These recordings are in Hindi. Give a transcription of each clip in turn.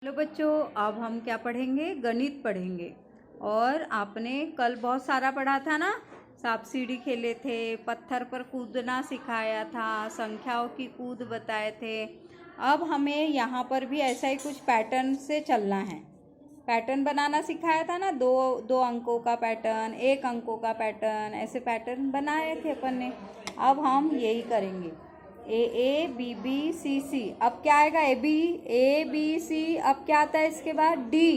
हेलो बच्चों, अब हम क्या पढ़ेंगे? गणित पढ़ेंगे। और आपने कल बहुत सारा पढ़ा था ना, सांप सीढ़ी खेले थे, पत्थर पर कूदना सिखाया था, संख्याओं की कूद बताए थे। अब हमें यहाँ पर भी ऐसा ही कुछ पैटर्न से चलना है। पैटर्न बनाना सिखाया था ना, दो दो अंकों का पैटर्न, एक अंकों का पैटर्न, ऐसे पैटर्न बनाए थे अपन ने। अब हम यही करेंगे। ए बी बी सी सी, अब क्या आएगा? A B C. अब क्या आता है इसके बाद? डी।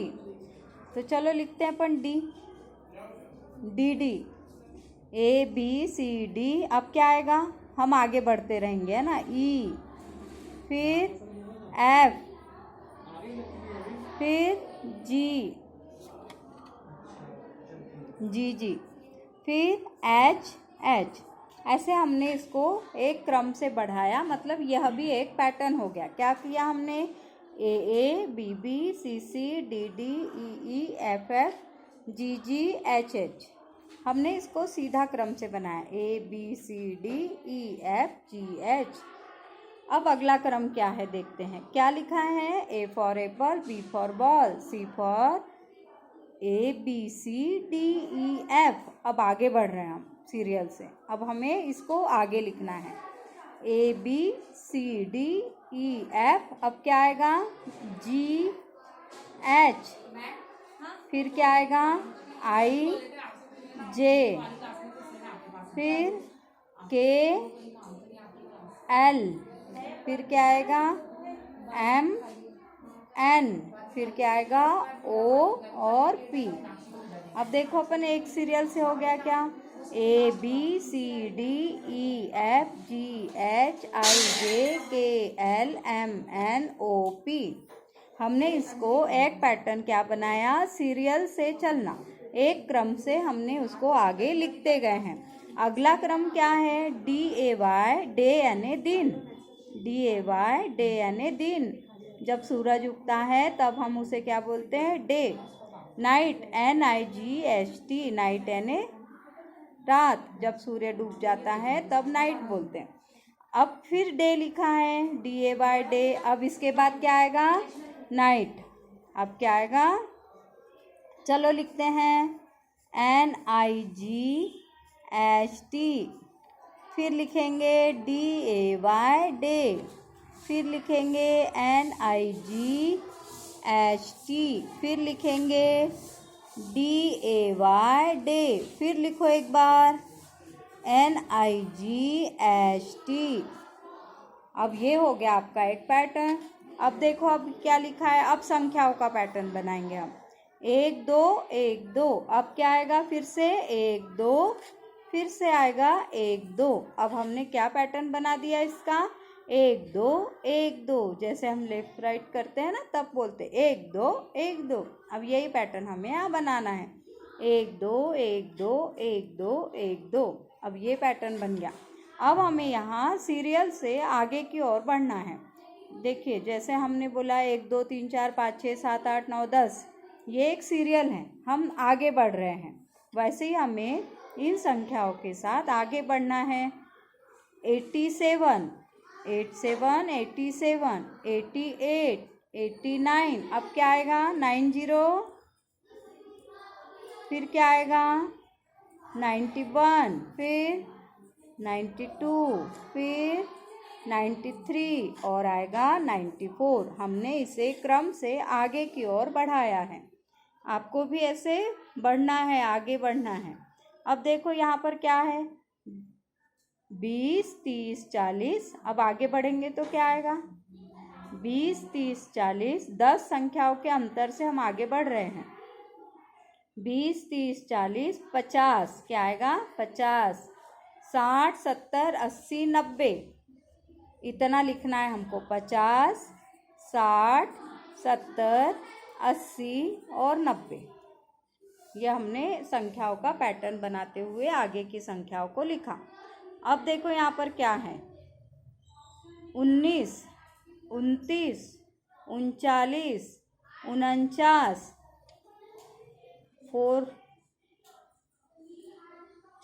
तो चलो लिखते हैं अपन D D D. A B C D. अब क्या आएगा? हम आगे बढ़ते रहेंगे, है ना। ई, फिर एफ, फिर जी जी जी, फिर एच एच। ऐसे हमने इसको एक क्रम से बढ़ाया, मतलब यह भी एक पैटर्न हो गया। क्या किया हमने? A B B C C D D E E F F G G H H. हमने इसको सीधा क्रम से बनाया, A B C D E F G H. अब अगला क्रम क्या है देखते हैं। क्या लिखा है? A for apple, B for ball, C for A B C D E F. अब आगे बढ़ रहे हैं हम सीरियल से। अब हमें इसको आगे लिखना है, A B C D E F. अब क्या आएगा? जी एच, फिर क्या आएगा? आई जे, फिर के एल, फिर क्या आएगा? एम एन, फिर क्या आएगा? ओ और पी। अब देखो अपन एक सीरियल से हो गया क्या? A B C D E F G H I J K L M N O P. हमने इसको एक पैटर्न क्या बनाया? सीरियल से चलना, एक क्रम से हमने उसको आगे लिखते गए हैं। अगला क्रम क्या है? डी ए वाई, डे यानी दिन। डी ए वाई, डे यानी दिन। जब सूरज उगता है तब हम उसे क्या बोलते हैं? डे। नाइट, एन आई जी एच टी, नाइट यानी रात। जब सूर्य डूब जाता है तब नाइट बोलते हैं। अब फिर डे लिखा है, डी ए बाय डे। अब इसके बाद क्या आएगा? नाइट। अब क्या आएगा? चलो लिखते हैं, एन आई जी एच टी। फिर लिखेंगे डी ए वाई डे। फिर लिखेंगे एन आई जी एच टी। फिर लिखेंगे डी ए वाई डे। फिर लिखो एक बार, एन आई जी एच टी। अब ये हो गया आपका एक पैटर्न। अब देखो अब क्या लिखा है। अब संख्याओं का पैटर्न बनाएंगे हम, एक दो एक दो। अब क्या आएगा? फिर से एक दो, फिर से आएगा एक दो। अब हमने क्या पैटर्न बना दिया इसका? एक दो एक दो। जैसे हम लेफ्ट राइट करते हैं ना, तब बोलते एक दो एक दो। अब यही पैटर्न हमें यहाँ बनाना है, एक दो एक दो एक दो एक दो। अब ये पैटर्न बन गया। अब हमें यहाँ सीरियल से आगे की ओर बढ़ना है। देखिए, जैसे हमने बोला 1 2 3 4 5 6 7 8 9 10, ये एक सीरियल है, हम आगे बढ़ रहे हैं। वैसे ही हमें इन संख्याओं के साथ आगे बढ़ना है। 87, 87 87, 88 89। अब क्या आएगा? 90, फिर क्या आएगा? 91, फिर 92, फिर 93 और आएगा 94। हमने इसे क्रम से आगे की ओर बढ़ाया है। आपको भी ऐसे बढ़ना है, आगे बढ़ना है। अब देखो यहाँ पर क्या है? 20 30 40। अब आगे बढ़ेंगे तो क्या आएगा? 20 30 40, 10 संख्याओं के अंतर से हम आगे बढ़ रहे हैं। 20 30 40 50। क्या आएगा? 50। 60 70 80 90। इतना लिखना है हमको, 50 60 70 80 और 90। यह हमने संख्याओं का पैटर्न बनाते हुए आगे की संख्याओं को लिखा। अब देखो यहाँ पर क्या है? 19 29 39 49,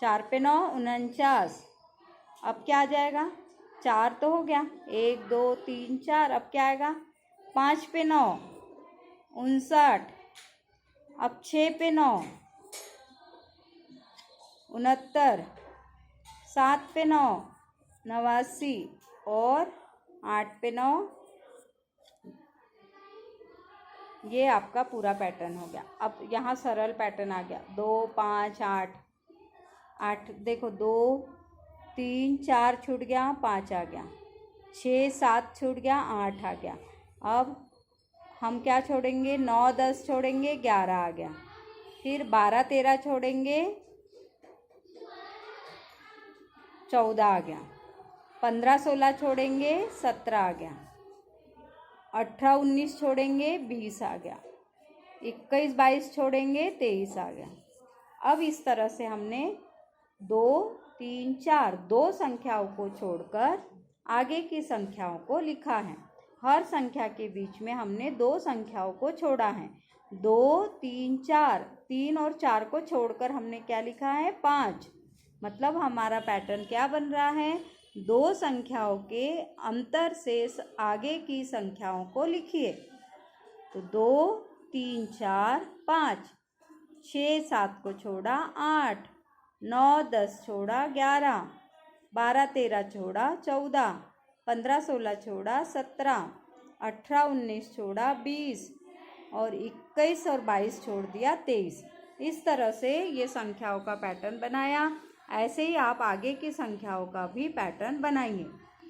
4 पे 9 49। अब क्या आ जाएगा? 4 तो हो गया, 1 2 3 4। अब क्या आएगा? 5 पे 9 59। अब 6 पे 9, 69। 7 पे 9, 89। और 8 पे 9। ये आपका पूरा पैटर्न हो गया। अब यहाँ सरल पैटर्न आ गया। 2 5 8। 8 देखो, 2 3 4 छूट गया, 5 आ गया। 6 7 छूट गया, 8 आ गया। अब हम क्या छोड़ेंगे? 9 10 छोड़ेंगे, 11 आ गया। फिर 12 13 छोड़ेंगे, 14 आ गया। 15 16 छोड़ेंगे, 17 आ गया। 18 19 छोड़ेंगे, 20 आ गया। 21 22 छोड़ेंगे, 23 आ गया। अब इस तरह से हमने 2 3 4 दो संख्याओं को छोड़कर आगे की संख्याओं को लिखा है। हर संख्या के बीच में हमने दो संख्याओं को छोड़ा है। 2 3 4, 3 और 4 को छोड़कर हमने क्या लिखा है? 5। मतलब हमारा पैटर्न क्या बन रहा है? दो संख्याओं के अंतर से आगे की संख्याओं को लिखिए। तो 2 3 4 5, 6 7 को छोड़ा 8, 9 10 छोड़ा 11, 12 13 छोड़ा 14, 15 16 छोड़ा 17, 18 19 छोड़ा 20 और 21 और 22 छोड़ दिया 23। इस तरह से ये संख्याओं का पैटर्न बनाया। ऐसे ही आप आगे की संख्याओं का भी पैटर्न बनाइए।